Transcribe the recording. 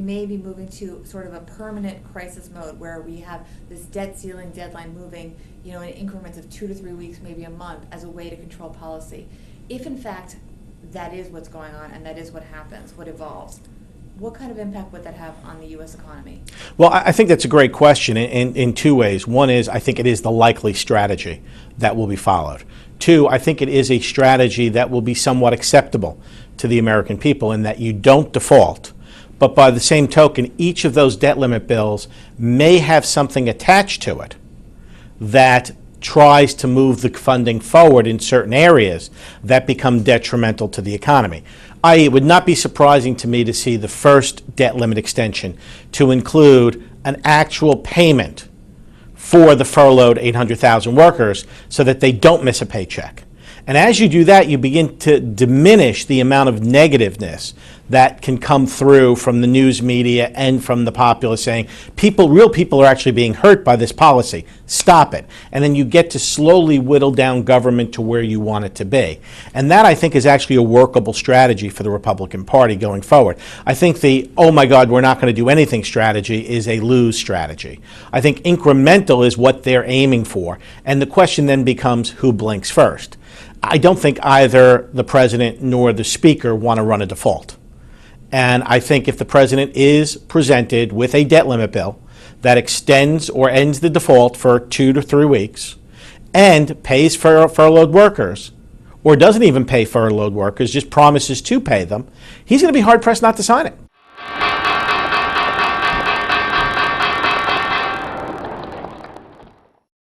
may be moving to sort of a permanent crisis mode where we have this debt ceiling deadline moving, in increments of 2 to 3 weeks, maybe a month, as a way to control policy. If in fact that is what's going on and that is what happens, what evolves, what kind of impact would that have on the U.S. economy? Well, I think that's a great question in two ways. One is, I think it is the likely strategy that will be followed. Two, I think it is a strategy that will be somewhat acceptable to the American people in that you don't default, but by the same token, each of those debt limit bills may have something attached to it that tries to move the funding forward in certain areas that become detrimental to the economy. It would not be surprising to me to see the first debt limit extension to include an actual payment for the furloughed 800,000 workers so that they don't miss a paycheck. And as you do that, you begin to diminish the amount of negativeness that can come through from the news media and from the populace saying, real people are actually being hurt by this policy. Stop it. And then you get to slowly whittle down government to where you want it to be. And that, I think, is actually a workable strategy for the Republican Party going forward. I think the, oh my God, we're not going to do anything strategy is a lose strategy. I think incremental is what they're aiming for. And the question then becomes, who blinks first? I don't think either the president nor the speaker want to run a default. And I think if the president is presented with a debt limit bill that extends or ends the default for 2 to 3 weeks and pays for furloughed workers, or doesn't even pay furloughed workers, just promises to pay them, he's going to be hard-pressed not to sign it.